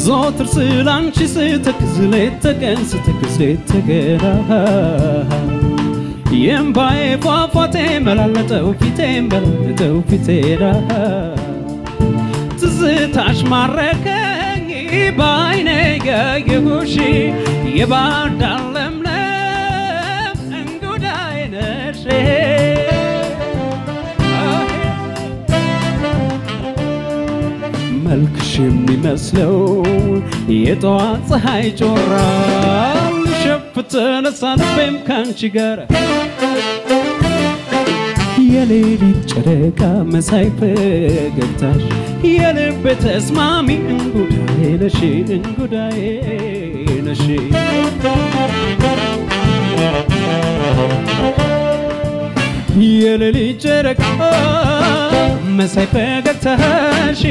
زوتر سلانشي ستكزلت تكن ستكزلت تكرا ينباي فافاتي ملالتو في تيرا تزتاش ماركني بايني يغوشي يبارد اللملم انقوداي نشي ملكش የሚመስለው የጧት ፀሐይ ጮራል ሸፍተን ሳንበም ካንቺ ጋር የሌሊት ጨረቃ መሳይ ፈገግታሽ የልቤ ተስማሚ እንጉዳዬ ነሽ የሌሊት ጨረቃ መሳይ ፈገግታሽ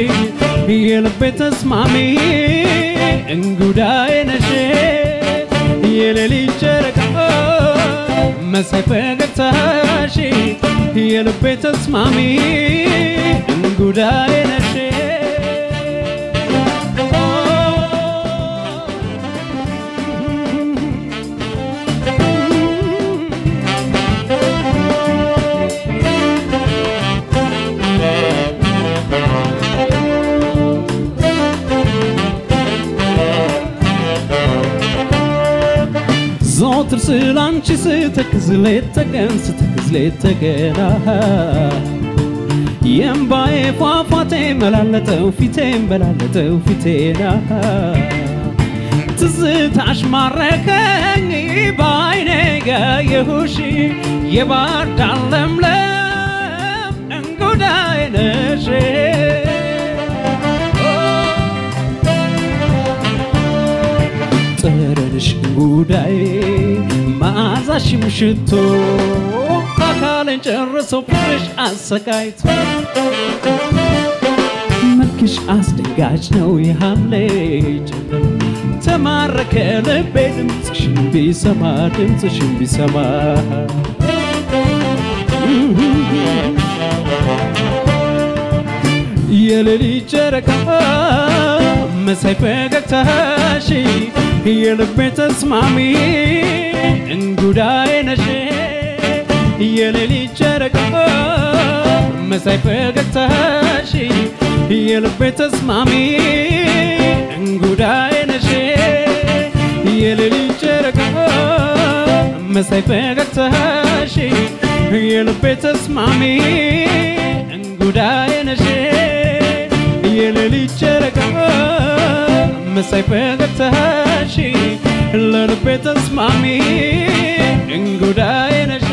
የልቤ ተስማሚ እንጉዳዬ ነሽ የሌሊት ጨረቃ መሳይ ፈገግታሽ የልቤ ተስማሚ እንጉዳዬ ነሽ زوتر سلانشي ستكزلت تكنا ينباي فافاتي ملالتو في تينا تزتاش ماركني بايني يهوشي يبارد اللملم انقوداي نشي ترنش انقوداي معازاش مشتو አካልን ጨርሶ ፍቅርሽ አሰቃይቶ መልክሽ አስደንጋጭ ነው የሐምሌ ጨለማ ተማረከ ልቤ ድምፅሽን ቢሰማ የሌሊት ጨረቃ መሳይ ፈገግታሽ የልቤ ተስማሚ እንጉዳዬ ነሽ የሌሊት ጨረቃ መሳይ ፈገግታሽ የልቤ ተስማሚ እንጉዳዬ ነሽ የሌሊት ጨረቃ መሳይ ፈገግታሽ የልቤ ተስማሚ እንጉዳዬ ነሽ የሌሊት ጨረቃ መሳይ ፈገግታሽ ለልቤ ተስማሚ እንጉዳዬ ነሽ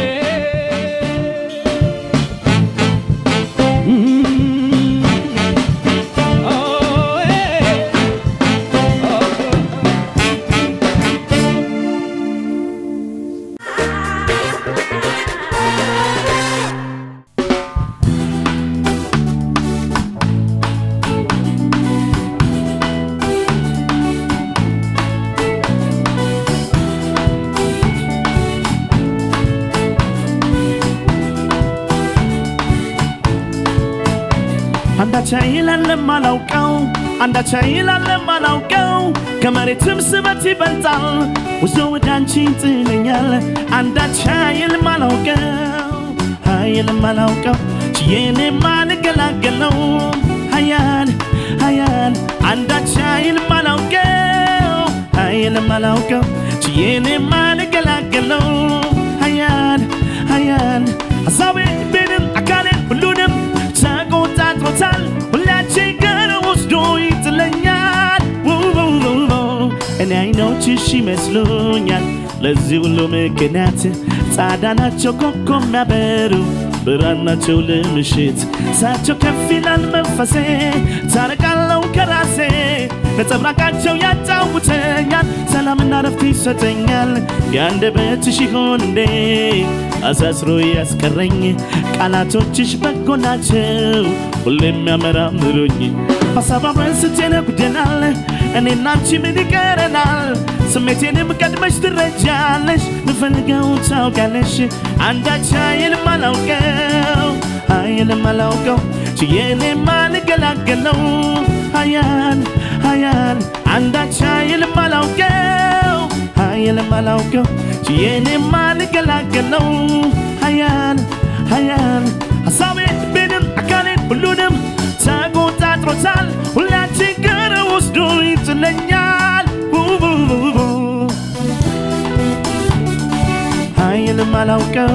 አንዳች አይላለም አላውቀው ከመሬትም ስበት ይበልጣል ወዞ ወዳንቺ ጥለኛል አንዳች አይልም አላውቀው ቺዬኔ ማልገላገለው ሀያል አንዳች አይልም አላውቀው ቺዬኔ ማልገላገለው ሀያል ሀሳቤ ቤንም አካሌ ሁሉንም ተቆጣጥሮታል ሁላችን ጋር ወስዶ ይጥለኛል እኔ አይኖችሽ ይመስሉኛል ለዚህ ሁሉ ምክንያት ጻዳናቸው ኮከብ የሚያበሩ ብርሃናቸው ለምሽት ሳቸው ከፍ ይላል መንፈሴ ታረቃለው ከራሴ ነጸብራቃቸው ያጫውተኛል ሰላምና ረፍት ይሰጠኛል ያንደበትሽ ይሆን እንዴ አሳስሮ ያስቀረኝ ቃላቶችሽ በጎ ናቸው ሁሌም ያመራምሩኝ ሐሳባን ስትነጉደናል እኔና አንቺ ምን ይቀረናል ስሜቴንም ቀድመሽ ትረጃለሽ ምፈልገው ታውቃለሽ አንዳች አይልም አላውቀው ቺዬኔ ማልገላገለው ሀያል አንዳች ኃይልም አላውቀው ኃይልም አላውቀው ችዬንም አልገላገለው ኃያል ኃያል ሐሳቤን ልቤንም አካሌን ሁሉንም ተቆጣጥሮታል ሁላችን ግን ወስዶ ይጥለኛል ኃይልም አላውቀው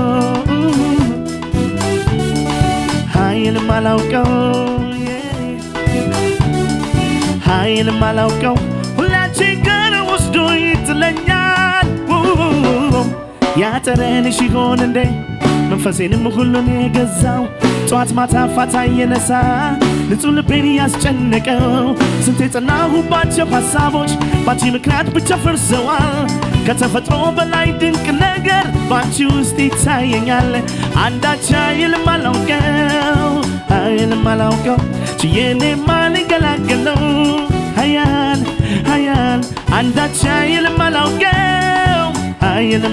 ኃይልም አላውቀው ኃይልም አላውቀው ሁላችን ግን ወስዶ ይጥለኛል ያጠረንሽ ይሆን እንዴ መንፈሴንም ሁሉን የገዛው ጠዋት ማታ ፋታ የነሳ ንጹህ ልቤን ያስጨነቀው ስንት የጸናሁባቸው ሐሳቦች ባንቺ ምክንያት ብቻ ፈርሰዋል ከተፈጥሮ በላይ ድንቅ ነገር ባንቺ ውስጥ ይታየኛል አንዳች ኃይልም አላውቀው ችዬንም አልገላገለው ኃያል ኃያል አንዳች ኃይልም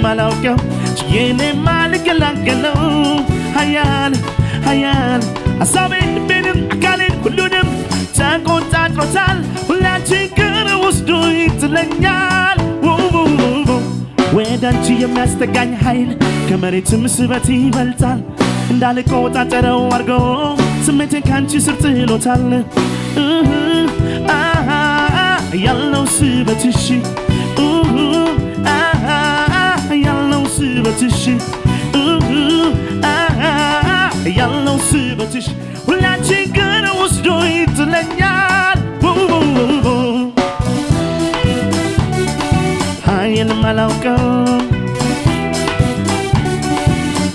አላውቀው ችዬንም አልገላገለው ኃያል ኃያል ሐሳቤን ልቤንም አካሌን ሁሉንም ተቆጣጥሮታል ሁላችን ግን ወስዶ ይጥለኛል ወዳንቺ የሚያስጠጋኝ ኃይል ከመሬትም ስበት ይበልጣል እንዳልቆጣጠረው አርጎ ስሜቴን ካንቺ ስር ጥሎታል ያለው ስበትሽ ያለው ስበትሽ ያለው ስበትሽ ሁላችን ግን ወስዶ ይጥለኛል ኃይልም አላውቀው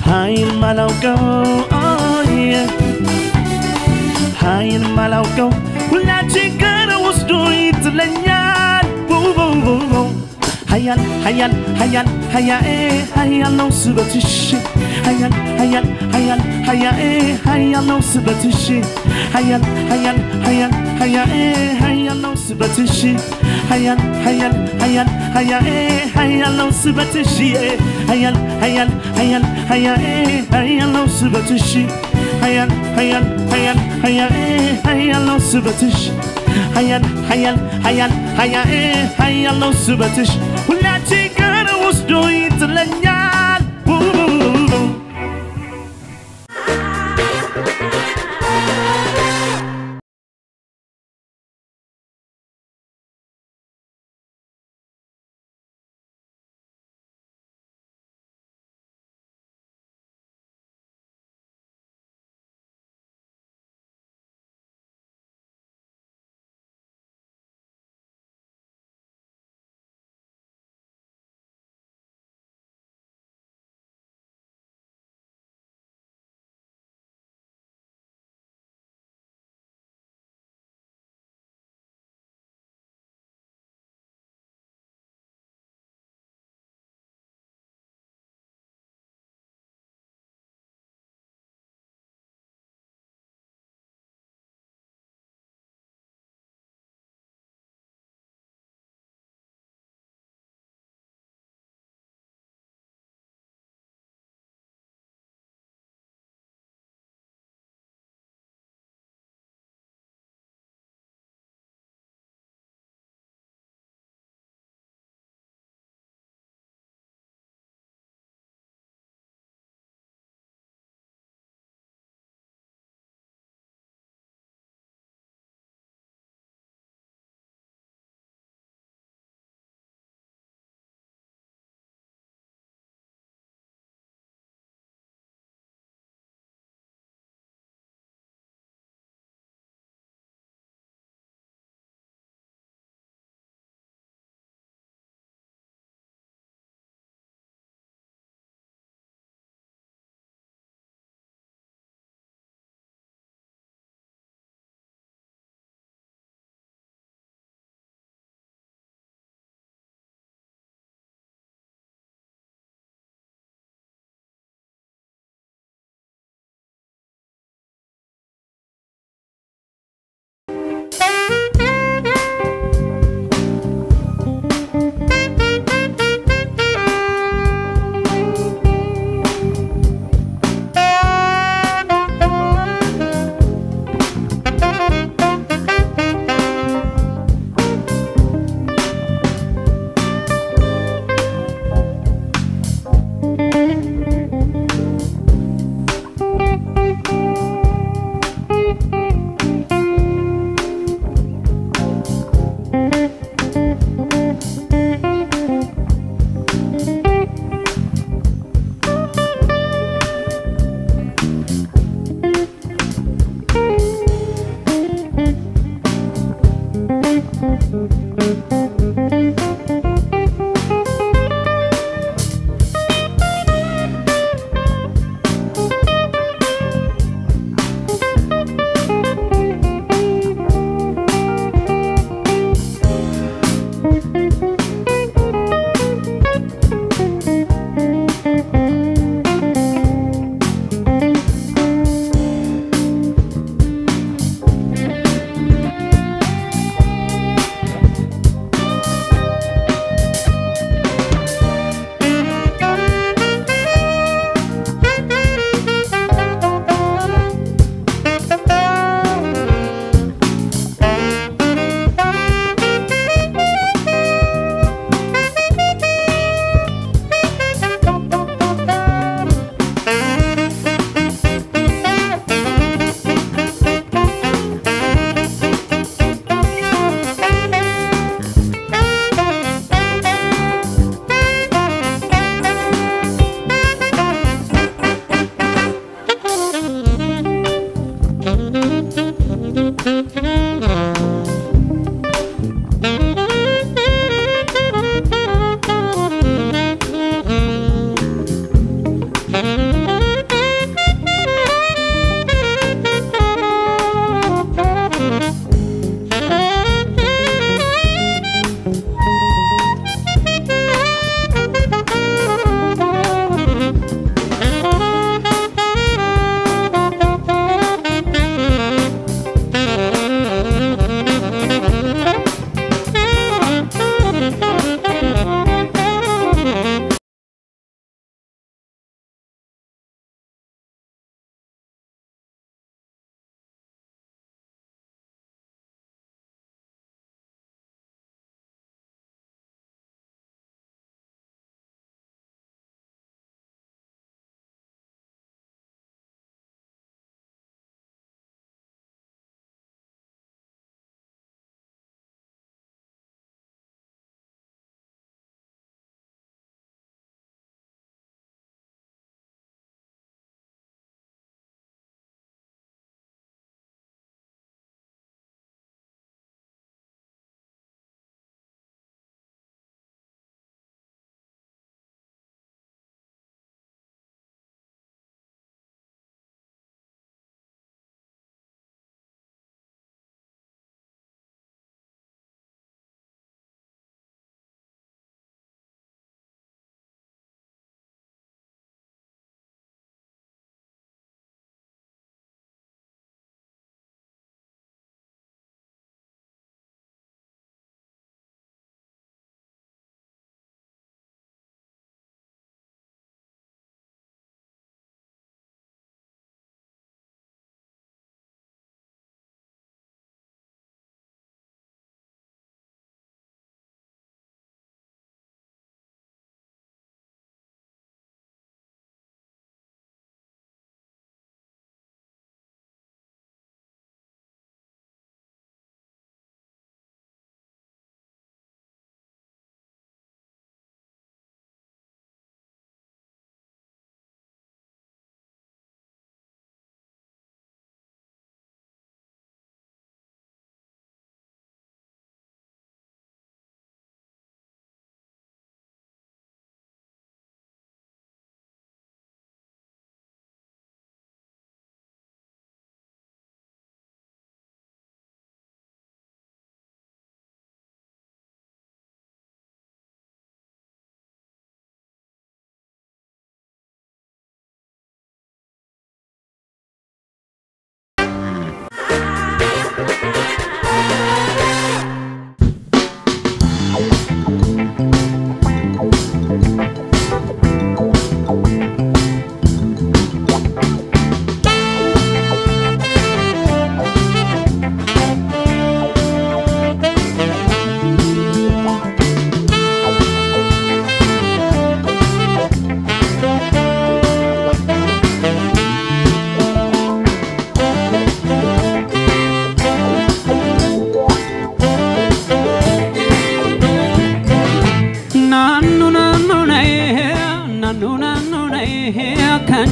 ኃይልም አላውቀው ኃይልም አላውቀው ሁላችን ግን ወስዶ ይጥለኛል ኃያል ኃያል ኃያል ኃያል ነው ስበትሽ ኃያል ኃያል ኃያል ኃያል ነው ስበትሽ ኃያል ኃያል ኃያል ኃያል ነው ስበትሽ ኃያል ኃያል ኃያል ኃያል ነው ስበትሽ ኃያል ኃያል ኃያል ኃያል ነው ስበትሽ ኃያል ኃያል ኃያል ኃያል ነው ስበትሽ ኃያል ኃያል ኃያል ኃያል ነው ስበትሽ ሁላችን ግን ወስዶ ይጥለኛል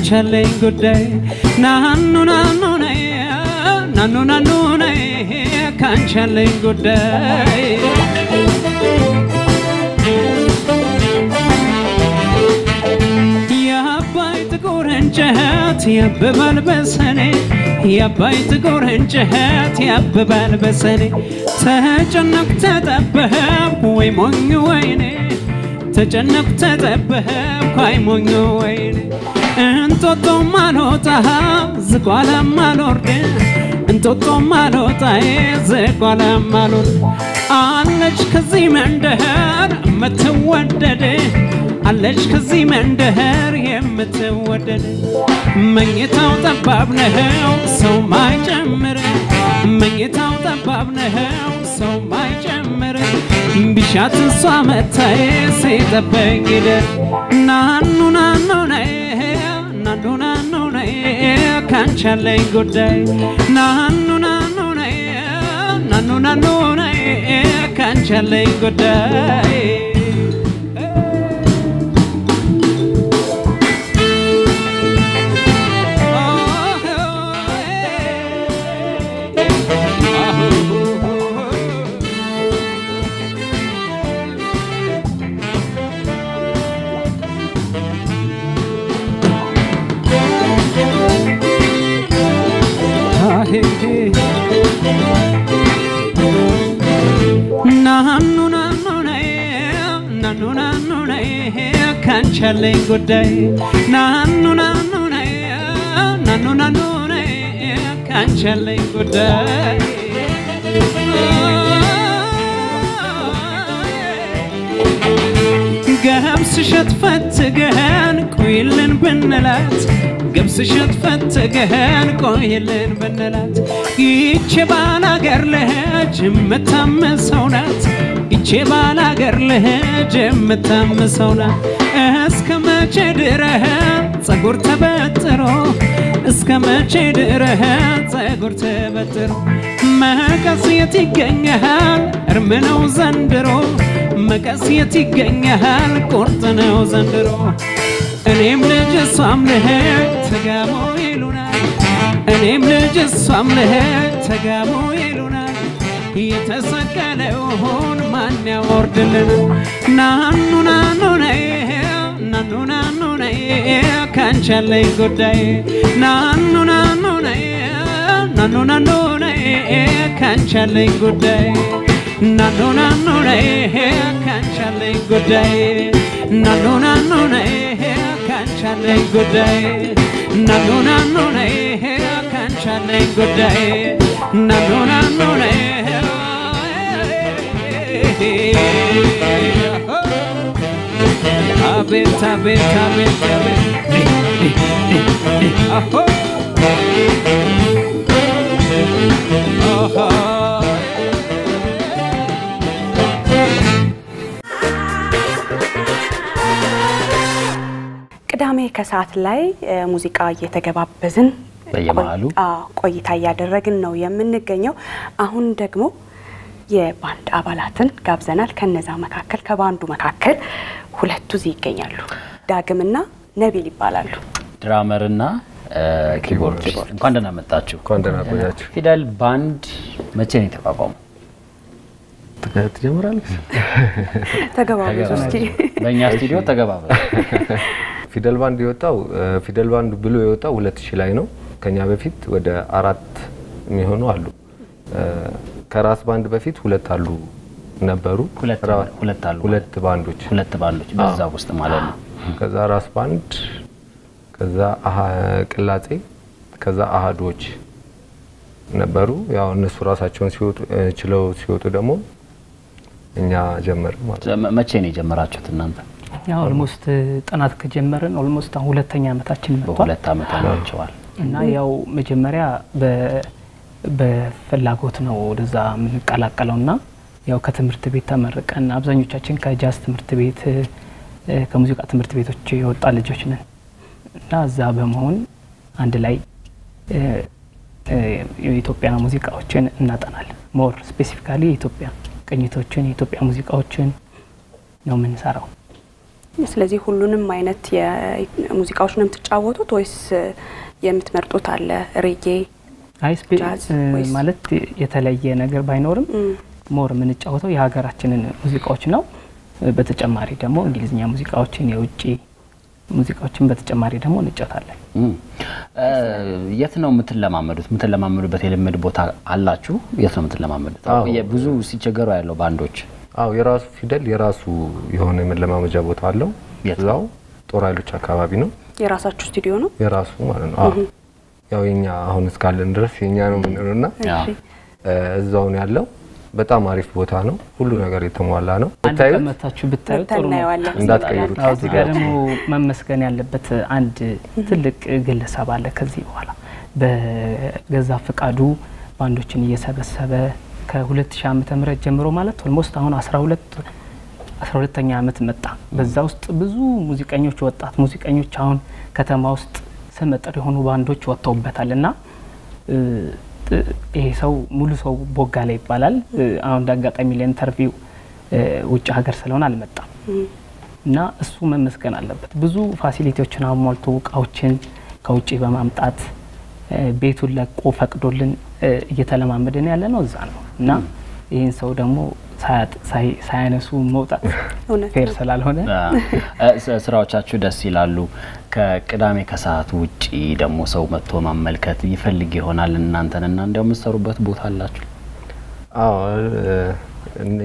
Chaling good day, nanu nanu nay, can't ካንቻለኝ ጉዳይ የአባይ ጥቁር እንጨት ያብባል በሰኔ የአባይ ጥቁር እንጨት ያብባል በሰኔ ተጨነቅ ተጠበብ ወይ ሞኝ ወይኔ ተጨነቅ ተጠበብ ወይ ሞኝ ወይኔ እንጦጦ ማልወጣ ዝቋላ ማልወርድ እንጦጦ ማልወጣ ዝቋላ ማልወርድ አለች ከዚህ መንደር የምትወደድ አለች ከዚህ መንደር የምትወደድ መኝታው ጠባብ ነው ሰው ማይጨምር መኝታው ጠባብ ነው ሰው ማይጨምር ቢሻት እሷ መታዬ ሲጠበኝ ይደር ናኑ ናኑ ነይ ናኑ ናኑ ነይ ካንቻለኝ ጉዳይ ናኑ ናኑ ነይ ናኑ ናኑ ነይ ካንቻለኝ ጉዳይ ናኑ ናኑ ነይ ናኑ ናኑ ነይ ካንቻለኝ ጉዳይ ናኑ ናኑ ነይ ናኑ ናኑ ነይ ካንቻለኝ ጉዳይ ገብስ እሸት ፈትገን ቆይልን ብንላት ገብስ እሸት ፈትገን ቆይልን ብንላት ይቺ ባላገር ልጅ የምታምሰው ናት ይቺ ባላገር ልጅ የምታምሰው ናት እስከ መቼ ድረህ ጸጉር ተበጥሮ እስከ መቼ ድረህ ጸጉር ተበጥሮ መቀስ የት ይገኛል እርም ነው ዘንድሮ መቀስ የት ይገኛል ቁርጥ ነው ዘንድሮ እኔም ልጅ እሷም ልጅ ተጋሞ ይሉናል እኔም ልጅ እሷም ልጅ ተጋሞ ይሉናል የተሰቀለውን ማን ያወርድልን ናኑ ናኑ ነይ ናኑ ናኑ ነይ ካንቻለኝ ጉዳይ ናኑ ናኑ ነይ ናኑ ናኑ ነይ ካንቻለኝ ጉዳይ ናኑ ናኑ ነይ ካንቻለኝ ጉዳይ ናኑ ናኑ ነይ ካንቻለኝ ጉዳይ ናኑ ናኑ ነይ ካንቻለኝ ጉዳይ ናኑ ናኑ ነይ አቤት አቤት አቤት አሆ ቅዳሜ ከሰዓት ላይ ሙዚቃ እየተገባበዝን በየማሉ ቆይታ ያደረግን ነው የምንገኘው አሁን ደግሞ የባንድ አባላትን ጋብዘናል ከነዛ መካከል ከባንዱ መካከል ሁለቱ ይገኛሉ ዳግምና ነቢል ይባላሉ ድራመርና ኪቦርድ እንኳን ደህና መጣችሁ እንኳን ደህና ቆያችሁ ፊደል ባንድ መቼ ነው የተቋቋመው ትጀምራለህ ተገባበዙ እስኪ በእኛ ስቱዲዮ ተገባበዙ ፊደል ባንድ የወጣው ፊደል ባንድ ብሎ የወጣው 2000 ላይ ነው ከኛ በፊት ወደ 4 የሚሆኑ አሉ ከራስ ባንድ በፊት ሁለት አሉ ነበሩ ሁለት ባንዶች በዛ ውስጥ ማለት ነው ከዛ ራስ ባንድ ከዛ ቅላጼ ከዛ አሃዶች ነበሩ ያው እነሱ ራሳቸውን ሲወጡ ደግሞ እኛ ጀመር ማለት መቼ ነው የጀመራችሁት እናንተ ያው ኦልሞስት ጥናት ከጀመረን ኦልሞስት አሁን ሁለተኛ ዓመታችን መጥቷል በሁለት ዓመት አላቸዋል እና ያው መጀመሪያ በፍላጎት ነው ወደዛ ምን ቀላቀለውና ያው ከትምህርት ቤት ተመረቀን አብዛኞቻችን ከጃዝ ትምህርት ቤት ከሙዚቃ ትምህርት ቤቶች የወጣ ልጆች ነን እና እዛ በመሆን አንድ ላይ የኢትዮጵያ ሙዚቃዎችን እናጠናለን ሞር ስፔሲፊካሊ የኢትዮጵያ ቅኝቶችን የኢትዮጵያ ሙዚቃዎችን ነው የምንሰራው ስለዚህ ሁሉንም አይነት የሙዚቃዎች ነው የምትጫወቱት ወይስ የምትመርጡት አለ ሬጌ ማለት የተለየ ነገር ባይኖርም ሞር የምንጫወተው የሀገራችንን ሙዚቃዎች ነው። በተጨማሪ ደግሞ እንግሊዝኛ ሙዚቃዎችን የውጪ ሙዚቃዎችን በተጨማሪ ደግሞ እንጫወታለን። የት ነው የምትለማመዱበት የልምድ ቦታ አላችሁ? የት ነው የምትለማመዱት? ብዙ ሲቸገሩ ያለው ባንዶች የራሱ ፊደል የራሱ የሆነ የመለማመጃ ቦታ አለው። እዛው ጦር ኃይሎች አካባቢ ነው። የራሳችሁ ስቱዲዮ ነው? የራሱ ማለት ነው። ያው የኛ አሁን እስካለን ድረስ የኛ ነው ምንነውና እዛው ነው ያለው። በጣም አሪፍ ቦታ ነው። ሁሉ ነገር የተሟላ ነው። ተመታችሁ ብታዩ ጥሩ ነው። እንዳትቀይሩት። እዚህ ጋር ደግሞ መመስገን ያለበት አንድ ትልቅ ግለሰብ አለ። ከዚህ በኋላ በገዛ ፍቃዱ ባንዶችን እየሰበሰበ ከ2000 ዓመተ ምህረት ጀምሮ ማለት ኦልሞስት አሁን 12ኛ ዓመት መጣ። በዛ ውስጥ ብዙ ሙዚቀኞች ወጣት ሙዚቀኞች አሁን ከተማ ውስጥ ስመጥር የሆኑ ባንዶች ወጥተውበታልና ይሄ ሰው ሙሉ ሰው ቦጋለ ይባላል። አሁን ዳጋጣሚ ለኢንተርቪው ውጭ ሀገር ስለሆነ አልመጣም እና እሱ መመስገን አለበት። ብዙ ፋሲሊቲዎችን አሟልቶ እቃዎችን ከውጪ በማምጣት ቤቱን ለቆ ፈቅዶልን እየተለማመደን ያለ ነው እዛ ነው እና ይሄን ሰው ደግሞ ሳያነሱ መውጣት ፌር ስላልሆነ ስራዎቻችሁ ደስ ይላሉ። ከቅዳሜ ከሰዓት ውጪ ደግሞ ሰው መጥቶ ማመልከት ይፈልግ ይሆናል እናንተንና እንደው የምትሰሩበት ቦታ አላችሁ?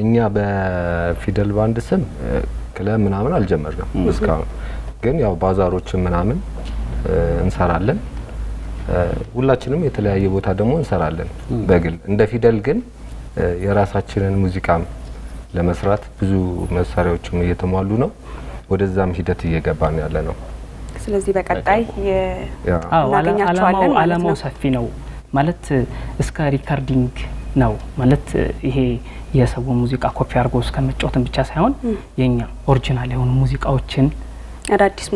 እኛ በፊደል ባንድ ስም ክለብ ምናምን አልጀመርንም እስካሁን። ግን ያው ባዛሮችን ምናምን እንሰራለን። ሁላችንም የተለያየ ቦታ ደግሞ እንሰራለን በግል። እንደ ፊደል ግን የራሳችንን ሙዚቃም ለመስራት ብዙ መሳሪያዎችም እየተሟሉ ነው። ወደዛም ሂደት እየገባን ያለ ነው። ስለዚህ በቀጣይ እናገኛቸዋለን። አላማው ሰፊ ነው ማለት እስከ ሪካርዲንግ ነው ማለት ይሄ የሰው ሙዚቃ ኮፒ አድርጎ እስከመጫወትን ብቻ ሳይሆን የኛ ኦሪጂናል የሆኑ ሙዚቃዎችን አዳዲስ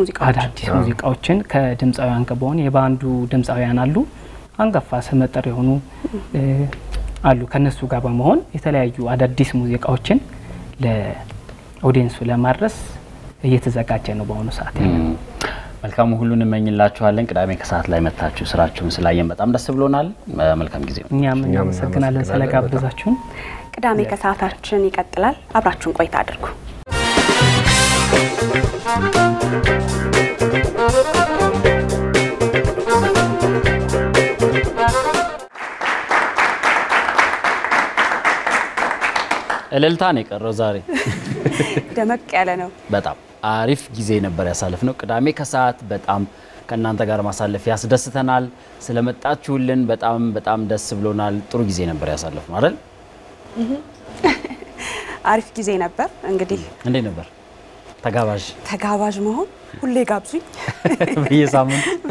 ሙዚቃዎችን ከድምጻውያን ከበሆነ የባንዱ ድምጻውያን አሉ አንጋፋ ስመጥር የሆኑ አሉ ከነሱ ጋር በመሆን የተለያዩ አዳዲስ ሙዚቃዎችን ለኦዲየንሱ ለማድረስ እየተዘጋጀ ነው በአሁኑ ሰዓት። መልካም ሁሉን እመኝላችኋለን። ቅዳሜ ከሰዓት ላይ መጣችሁ ስራችሁን ስላየን በጣም ደስ ብሎናል። መልካም ጊዜ። እኛም እናመሰግናለን ስለጋበዛችሁን። ቅዳሜ ከሰዓታችን ይቀጥላል። አብራችሁን ቆይታ አድርጉ። እልልታ ነው የቀረው ዛሬ። ደመቅ ያለ ነው። በጣም አሪፍ ጊዜ ነበር ያሳለፍነው። ቅዳሜ ከሰዓት በጣም ከእናንተ ጋር ማሳለፍ ያስደስተናል። ስለመጣችሁልን በጣም ደስ ብሎናል። ጥሩ ጊዜ ነበር ያሳለፍነው አይደል? አሪፍ ጊዜ ነበር። እንግዲህ እንዴት ነበር? ተጋባዥ መሆን ሁሌ ጋብዙኝ።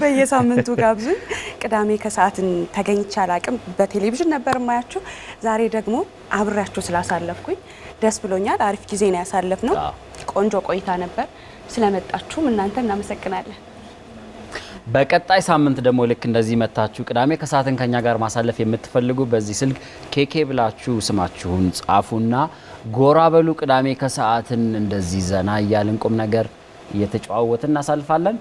በየሳምንቱ ጋብዙኝ። ቅዳሜ ከሰዓትን ተገኝቼ አላቅም። በቴሌቪዥን ነበር ማያችሁ። ዛሬ ደግሞ አብሬያችሁ ስላሳለፍኩኝ ደስ ብሎኛል። አሪፍ ጊዜ ነው ያሳለፍነው። ቆንጆ ቆይታ ነበር። ስለመጣችሁም እናንተ እናመሰግናለን። በቀጣይ ሳምንት ደግሞ ልክ እንደዚህ መታችሁ ቅዳሜ ከሰዓትን ከኛ ጋር ማሳለፍ የምትፈልጉ በዚህ ስልክ ኬኬ ብላችሁ ስማችሁን ጻፉና ጎራ በሉ። ቅዳሜ ከሰዓትን እንደዚህ ዘና እያልን ቁም ነገር እየተጫወትን እናሳልፋለን።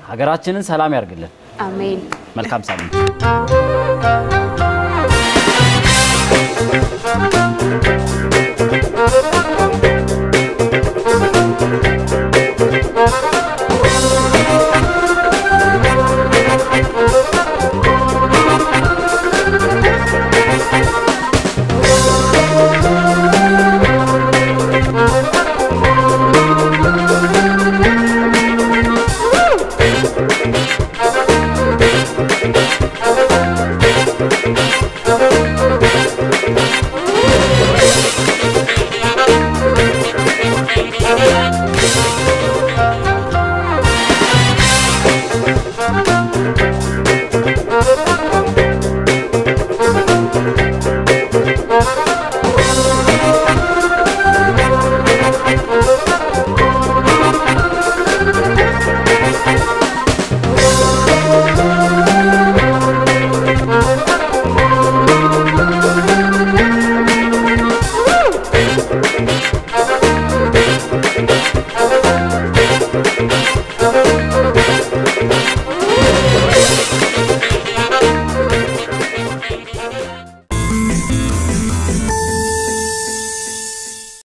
ሀገራችንን ሰላም ያርግልን። አሜን። መልካም ሳምንት።